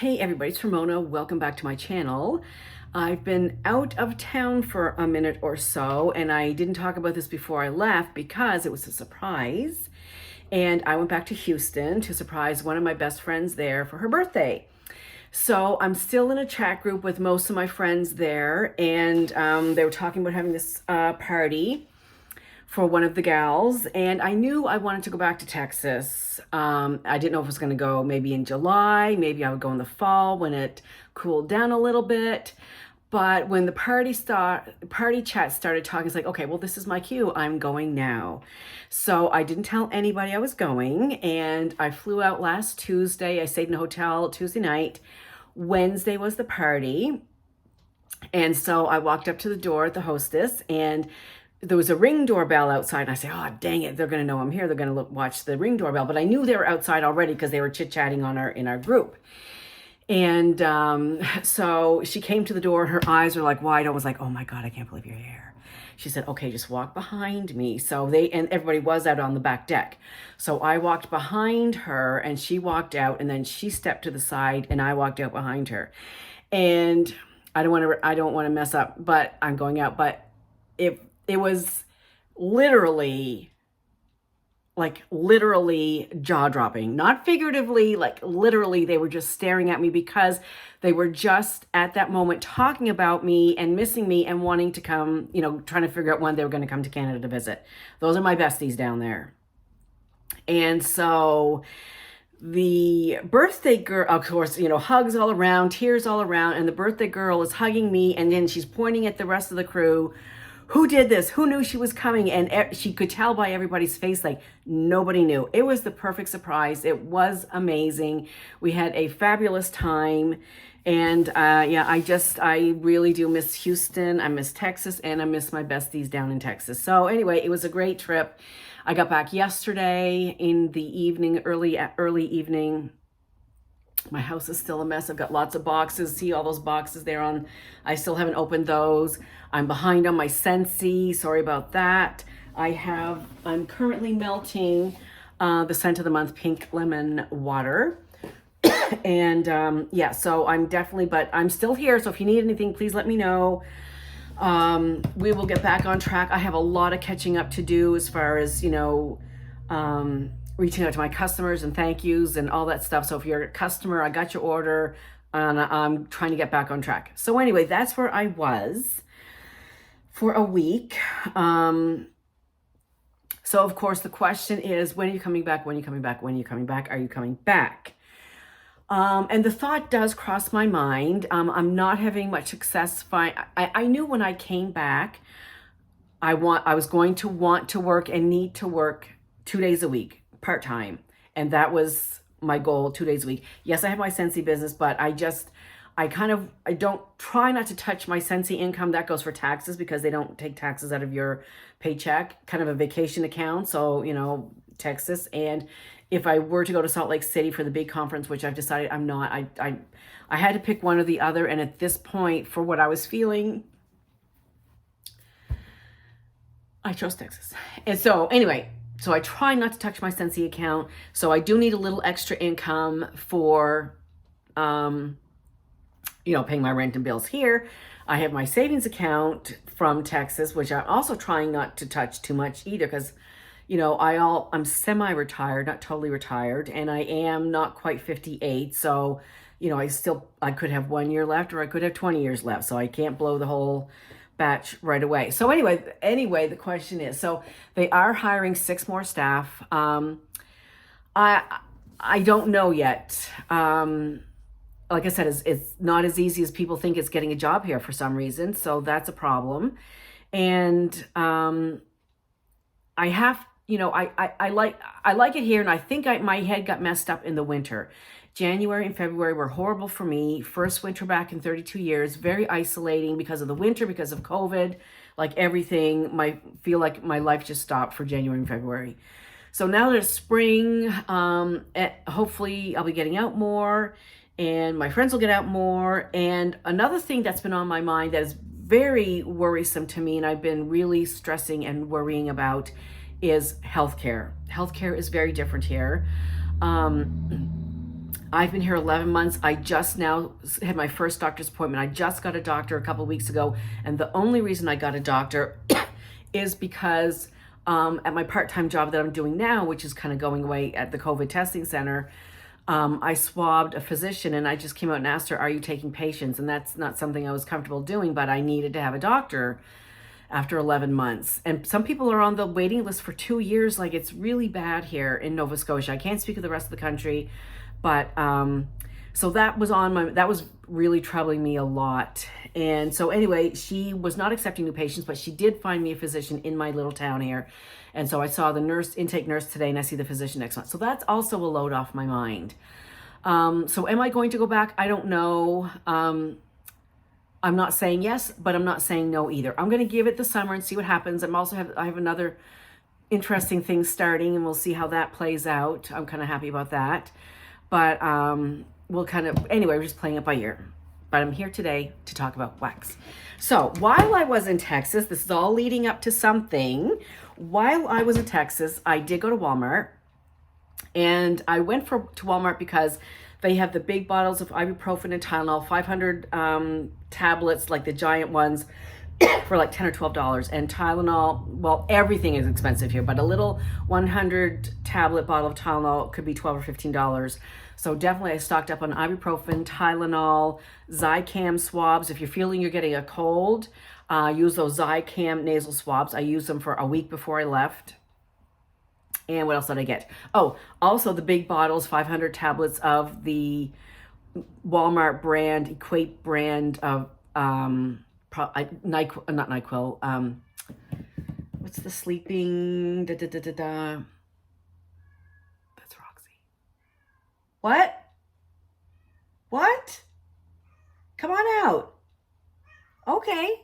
Hey everybody, it's Ramona. Welcome back to my channel. I've been out of town for a minute or so, and I didn't talk about this before I left because it was a surprise. And I went back to Houston to surprise one of my best friends there for her birthday. So I'm still in a chat group with most of my friends there, and they were talking about having this party for one of the gals, and I knew I wanted to go back to Texas. I didn't know if it was going to go maybe in July, maybe I would go in the fall when it cooled down a little bit. But when the party chat started talking, it's like, okay, well, this is my cue. I'm going now. So I didn't tell anybody I was going, and I flew out last Tuesday. I stayed in a hotel Tuesday night. Wednesday was the party. And so I walked up to the door at the hostess, and there was a Ring doorbell outside. And I said, oh, dang it, they're going to know I'm here. They're going to watch the Ring doorbell. But I knew they were outside already because they were chit-chatting in our group. And so she came to the door, and her eyes were like wide. I was like, oh my God, I can't believe you're here. She said, okay, just walk behind me. So and everybody was out on the back deck. So I walked behind her, and she walked out, and then she stepped to the side, and I walked out behind her. And I don't want to mess up, but I'm going out. But it was literally jaw-dropping, not figuratively, like literally they were just staring at me because they were just at that moment talking about me and missing me and wanting to come, trying to figure out when they were going to come to Canada to visit. Those are my besties down there. And so the birthday girl, of course, hugs all around, tears all around, and the birthday girl is hugging me, and then she's pointing at the rest of the crew. Who did this? Who knew she was coming? And she could tell by everybody's face, like nobody knew. It was the perfect surprise. It was amazing. We had a fabulous time. And I really do miss Houston. I miss Texas, and I miss my besties down in Texas. So anyway, it was a great trip. I got back yesterday in the evening, early evening. My house is still a mess. I've got lots of boxes. See all those boxes there on? I still haven't opened those. I'm behind on my Scentsy. Sorry about that. I'm currently melting the scent of the month pink lemon water. And so but I'm still here. So if you need anything, please let me know. We will get back on track. I have a lot of catching up to do as far as, reaching out to my customers and thank yous and all that stuff. So if you're a customer, I got your order, and I'm trying to get back on track. So anyway, that's where I was for a week. So of course the question is, when are you coming back? When are you coming back? When are you coming back? Are you coming back? And the thought does cross my mind. I'm not having much success. I knew when I came back, I was going to want to work and need to work 2 days a week, part-time. And that was my goal, 2 days a week. Yes, I have my Scentsy business, but I don't try not to touch my Scentsy income. That goes for taxes because they don't take taxes out of your paycheck, kind of a vacation account. So, Texas. And if I were to go to Salt Lake City for the big conference, which I've decided I'm not, I had to pick one or the other. And at this point, for what I was feeling, I chose Texas. And so anyway, so I try not to touch my Scentsy account. So I do need a little extra income for, paying my rent and bills here. I have my savings account from Texas, which I'm also trying not to touch too much either because, I'm semi-retired, not totally retired, and I am not quite 58. So, I could have 1 year left, or I could have 20 years left. So I can't blow the whole batch right away. So anyway, the question is, so they are hiring 6 more staff. I don't know yet. Like I said, it's not as easy as people think it's getting a job here for some reason. So that's a problem. And I like it here, and I think my head got messed up in the winter. January and February were horrible for me. First winter back in 32 years, very isolating because of the winter, because of COVID, like everything. Feel like my life just stopped for January and February. So now that it's spring, hopefully I'll be getting out more, and my friends will get out more. And another thing that's been on my mind that is very worrisome to me, and I've been really stressing and worrying about, is healthcare. Healthcare is very different here. I've been here 11 months. I just now had my first doctor's appointment. I just got a doctor a couple of weeks ago. And the only reason I got a doctor is because at my part-time job that I'm doing now, which is kind of going away at the COVID testing center, I swabbed a physician and I just came out and asked her, are you taking patients? And that's not something I was comfortable doing, but I needed to have a doctor after 11 months. And some people are on the waiting list for 2 years. Like, it's really bad here in Nova Scotia. I can't speak of the rest of the country, but so that was really troubling me a lot. And so anyway, she was not accepting new patients, but she did find me a physician in my little town here. And so I saw the intake nurse today, and I see the physician next month. So that's also a load off my mind. So am I going to go back? I don't know. I'm not saying yes, but I'm not saying no either. I'm going to give it the summer and see what happens. I have another interesting thing starting, and we'll see how that plays out. I'm kind of happy about that. But we're just playing it by ear. But I'm here today to talk about wax. So while I was in Texas, this is all leading up to something. While I was in Texas, I did go to Walmart. And I went to Walmart because they have the big bottles of ibuprofen and Tylenol, 500 tablets, like the giant ones, for like $10 or $12. And Tylenol, well, everything is expensive here, but a little 100 tablet bottle of Tylenol could be $12 or $15. So definitely I stocked up on ibuprofen, Tylenol, Zicam swabs. If you're feeling you're getting a cold, use those Zicam nasal swabs. I used them for a week before I left. And what else did I get? Oh, also the big bottles, 500 tablets of the Walmart brand, Equate brand of not NyQuil. What's the sleeping? That's Roxy. What? What? Come on out. Okay.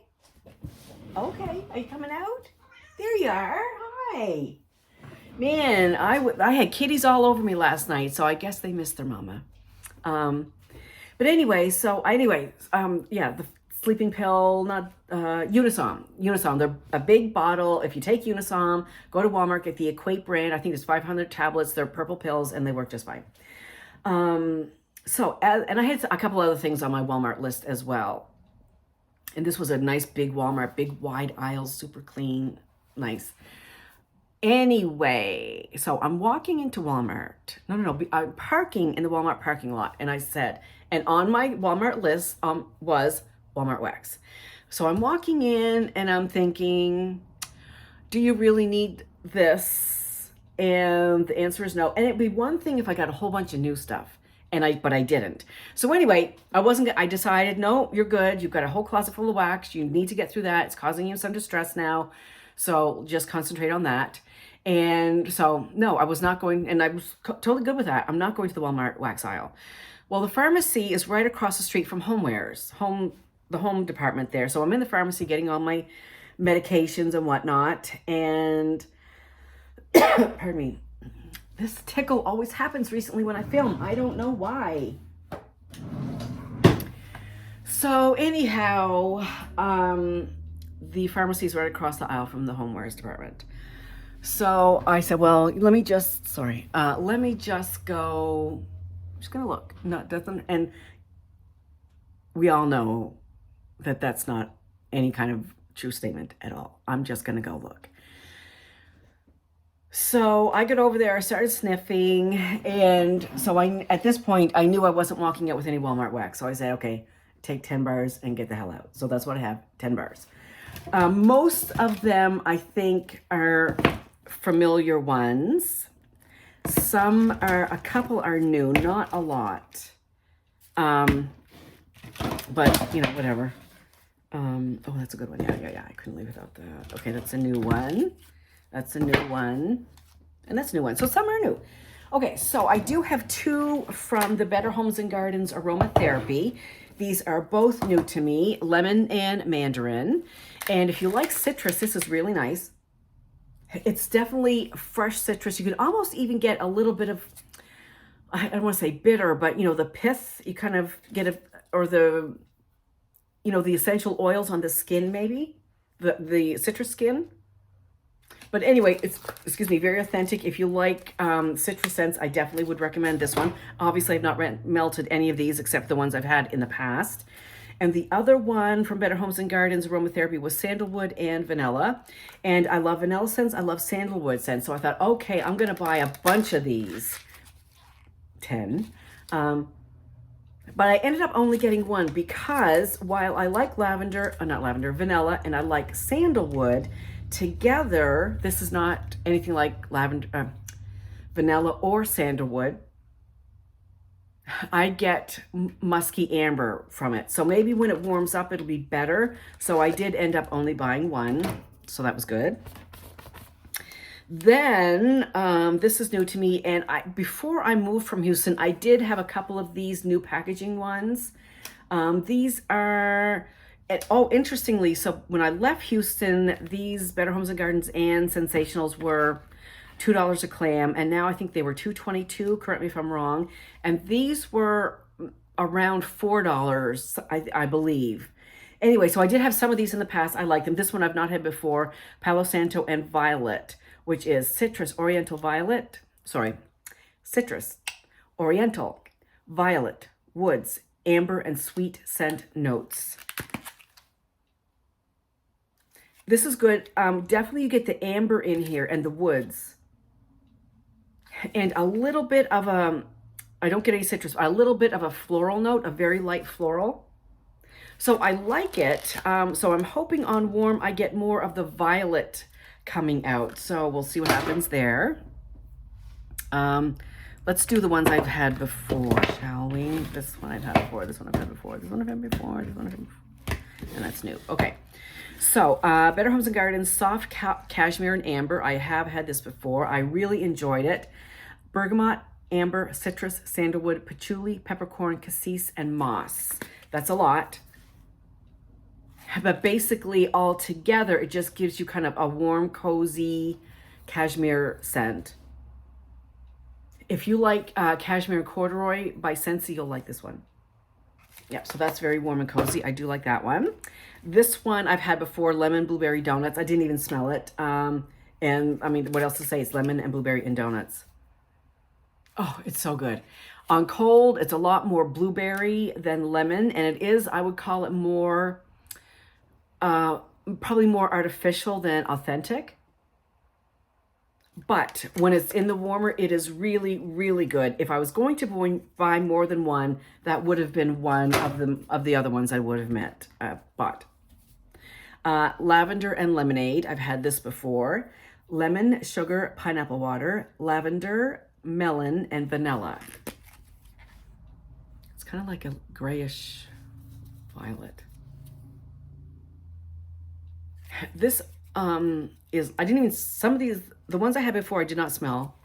Okay. Are you coming out? There you are. Hi. Man, I had kitties all over me last night, so I guess they missed their mama. But anyway, the sleeping pill, not Unisom. They're a big bottle. If you take Unisom, go to Walmart, get the Equate brand. I think there's 500 tablets. They're purple pills, and they work just fine. And I had a couple other things on my Walmart list as well. And this was a nice big Walmart, big wide aisles, super clean, nice. Anyway, so I'm walking into Walmart. I'm parking in the Walmart parking lot. And I said, and on my Walmart list was Walmart wax. So I'm walking in and I'm thinking, do you really need this? And the answer is no. And it'd be one thing if I got a whole bunch of new stuff. But I didn't. So anyway, I decided, no, you're good. You've got a whole closet full of wax. You need to get through that. It's causing you some distress now. So just concentrate on that. And so, no, I was not going, and I was totally good with that. I'm not going to the Walmart wax aisle. Well, the pharmacy is right across the street from the home department there. So I'm in the pharmacy getting all my medications and whatnot. And, pardon me, this tickle always happens recently when I film. I don't know why. So anyhow, the pharmacy is right across the aisle from the homewares department. So I said, well, let me just go, I'm just going to look. No, it doesn't, and we all know that that's not any kind of true statement at all. I'm just going to go look. So I got over there, I started sniffing, and so at this point, I knew I wasn't walking out with any Walmart wax. So I said, okay, take 10 bars and get the hell out. So that's what I have, 10 bars. Most of them, I think, are familiar ones. A couple are new, not a lot. But, whatever. Oh, that's a good one. Yeah. I couldn't leave without that. Okay, that's a new one. That's a new one. And that's a new one. So some are new. Okay, so I do have 2 from the Better Homes and Gardens Aromatherapy. These are both new to me, lemon and mandarin. And if you like citrus, this is really nice. It's definitely fresh citrus. You can almost even get a little bit of, I don't want to say bitter, but the pith, you kind of get the essential oils on the skin, maybe the citrus skin. But anyway, it's, excuse me, very authentic. If you like citrus scents, I definitely would recommend this one. Obviously, I've not melted any of these except the ones I've had in the past. And the other one from Better Homes and Gardens Aromatherapy was sandalwood and vanilla. And I love vanilla scents. I love sandalwood scents. So I thought, okay, I'm going to buy a bunch of these. 10. But I ended up only getting one because while I like vanilla, and I like sandalwood, together, this is not anything like vanilla or sandalwood. I get musky amber from it. So maybe when it warms up, it'll be better. So I did end up only buying one. So that was good. Then this is new to me, and before I moved from Houston, I did have a couple of these new packaging ones. These are, interestingly, so when I left Houston, these Better Homes and Gardens and Sensationals were $2 a clam, and now I think they were $2.22. Correct me if I'm wrong. And these were around $4, I believe. Anyway, so I did have some of these in the past. I like them. This one I've not had before, Palo Santo and Violet, which is citrus, oriental violet, citrus, oriental, violet, woods, amber, and sweet scent notes. This is good. Definitely you get the amber in here and the woods. And a little bit of I don't get any citrus, a little bit of a floral note, a very light floral. So I like it. So I'm hoping on warm I get more of the violet coming out. So we'll see what happens there. Let's do the ones I've had before, shall we? This one I've had before, this one I've had before, this one I've had before, this one I've had before, and that's new. Okay. So Better Homes and Gardens Soft Cashmere and Amber. I have had this before. I really enjoyed it. Bergamot, amber, citrus, sandalwood, patchouli, peppercorn, cassis, and moss. That's a lot. But basically all together, it just gives you kind of a warm, cozy cashmere scent. If you like Cashmere and Corduroy by Scentsy, you'll like this one. Yeah, so that's very warm and cozy. I do like that one. This one I've had before, Lemon Blueberry Donuts. I didn't even smell it. And I mean, what else to say? It's lemon and blueberry and donuts. Oh, it's so good. On cold, it's a lot more blueberry than lemon. And it is, I would call it more, probably more artificial than authentic. But when it's in the warmer, it is really, really good. If I was going to buy more than one, that would have been one of the other ones I would have bought. Lavender and lemonade. I've had this before. Lemon, sugar, pineapple water, lavender, melon, and vanilla. It's kind of like a grayish violet. This is, I didn't even, some of these, the ones I had before, I did not smell.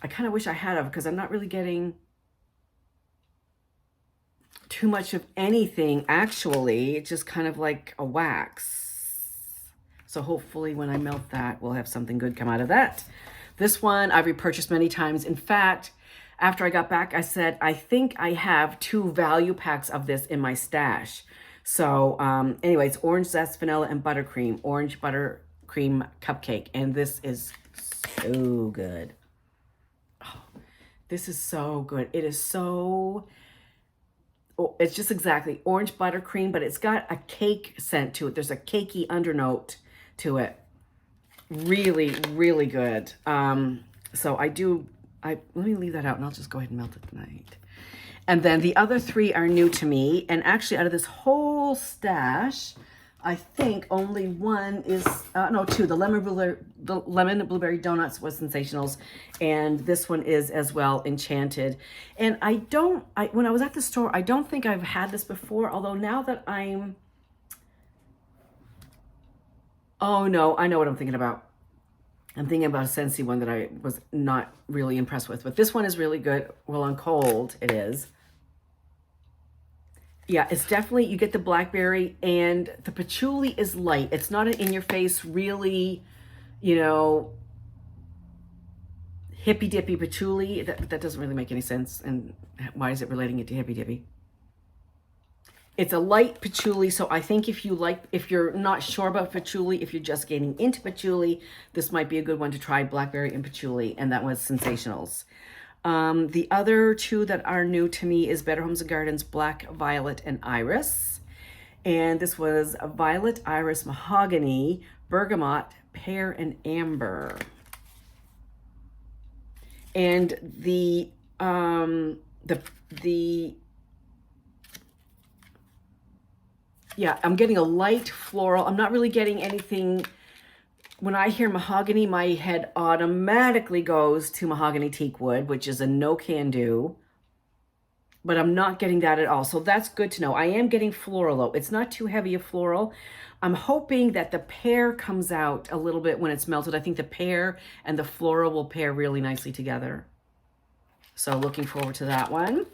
I kind of wish I had of, because I'm not really getting too much of anything, actually. It's just kind of like a wax. So hopefully when I melt that, we'll have something good come out of that. This one I've repurchased many times. In fact, after I got back, I said, I think I have 2 value packs of this in my stash. So anyway, it's orange zest, vanilla, and buttercream. Orange buttercream cupcake. And this is so good. Oh, this is so good. It is so, oh, it's just exactly orange buttercream, but it's got a cake scent to it. There's a cakey undernote to it. Really, really good. So let me leave that out and I'll just go ahead and melt it tonight. And then the other 3 are new to me. And actually out of this whole stash, I think only one is, no, 2. The lemon blueberry donuts was Sensationals. And this one is as well, Enchanted. And when I was at the store, I don't think I've had this before. Although now that oh no, I know what I'm thinking about. I'm thinking about a Scentsy one that I was not really impressed with. But this one is really good. Well, on cold, it is. Yeah, it's definitely, you get the blackberry, and the patchouli is light. It's not an in-your-face, really, you know, hippy-dippy patchouli. That doesn't really make any sense. And why is it relating it to hippy-dippy? It's a light patchouli, so I think if you're not sure about patchouli, if you're just getting into patchouli, this might be a good one to try, blackberry and patchouli, and that was Sensationals. The other two that are new to me is Better Homes and Gardens Black, Violet, and Iris. And this was a Violet, Iris, Mahogany, Bergamot, Pear, and Amber. And yeah, I'm getting a light floral. I'm not really getting anything. When I hear mahogany, my head automatically goes to mahogany teak wood, which is a no can do. But I'm not getting that at all. So that's good to know. I am getting floral though. It's not too heavy a floral. I'm hoping that the pear comes out a little bit when it's melted. I think the pear and the floral will pair really nicely together. So looking forward to that one.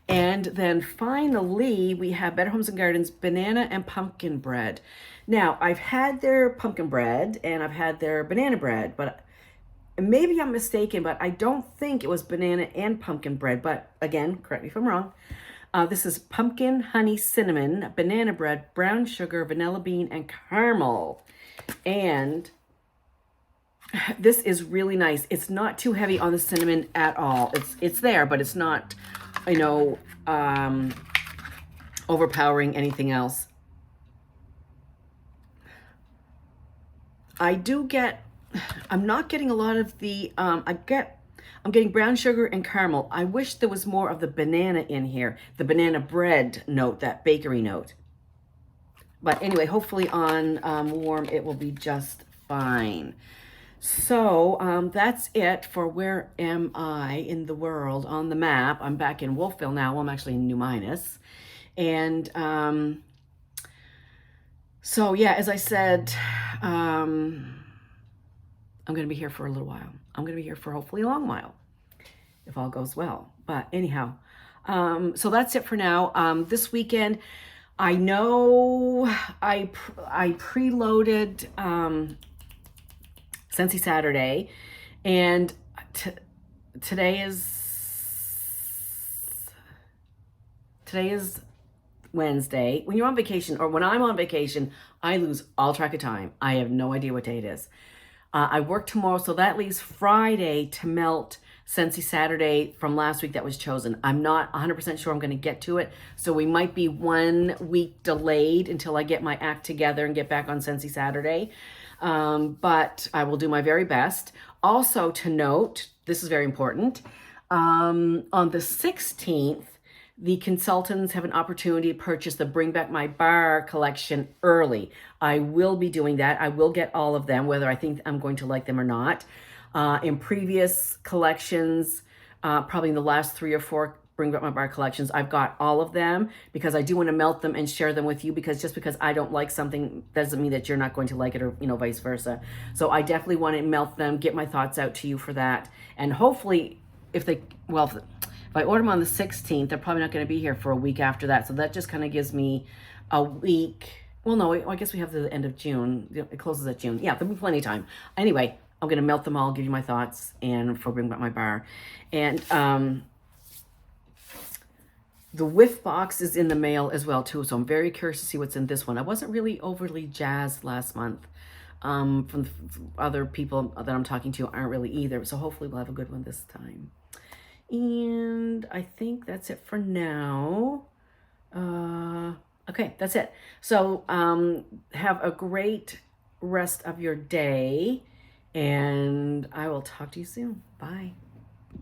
And then finally, we have Better Homes and Gardens Banana and Pumpkin Bread. Now, I've had their pumpkin bread and I've had their banana bread, but maybe I'm mistaken, but I don't think it was banana and pumpkin bread. But again, correct me if I'm wrong. This is pumpkin, honey, cinnamon, banana bread, brown sugar, vanilla bean, and caramel. And this is really nice. It's not too heavy on the cinnamon at all. It's there, but it's not, you know, overpowering anything else. I'm not getting a lot of the, I'm getting brown sugar and caramel. I wish there was more of the banana in here, the banana bread note, that bakery note. But anyway, hopefully on warm, it will be just fine. So that's it for Where Am I in the World on the map. I'm back in Wolfville now. Well, I'm actually in New Minas. And so yeah, as I said, I'm going to be here for a little while. I'm going to be here for hopefully a long while, if all goes well. But anyhow, so that's it for now. This weekend, I know I preloaded Scentsy Saturday, and today is Wednesday. When you're on vacation, or when I'm on vacation, I lose all track of time. I have no idea what day it is. I work tomorrow, so that leaves Friday to melt Scentsy Saturday from last week that was chosen. I'm not 100% sure I'm going to get to it, so we might be 1 week delayed until I get my act together and get back on Scentsy Saturday. But I will do my very best. Also to note, this is very important, on the 16th, the consultants have an opportunity to purchase the Bring Back My Bar collection early. I will be doing that. I will get all of them, whether I think I'm going to like them or not. In previous collections, probably in the last 3 or 4 Bring Back My Bar collections, I've got all of them because I do want to melt them and share them with you, because just because I don't like something doesn't mean that you're not going to like it, or, you know, vice versa. So I definitely want to melt them, get my thoughts out to you for that. And hopefully if I order them on the 16th, they're probably not going to be here for a week after that. So that just kind of gives me a week. Well, no, I guess we have the end of June. It closes at June. Yeah, there'll be plenty of time. Anyway, I'm going to melt them all, give you my thoughts, and for Bring Back My Bar. And the whiff box is in the mail as well, too. So I'm very curious to see what's in this one. I wasn't really overly jazzed last month. From other people that I'm talking to aren't really either. So hopefully we'll have a good one this time. And I think that's it for now. Okay, that's it. So have a great rest of your day, and I will talk to you soon. Bye.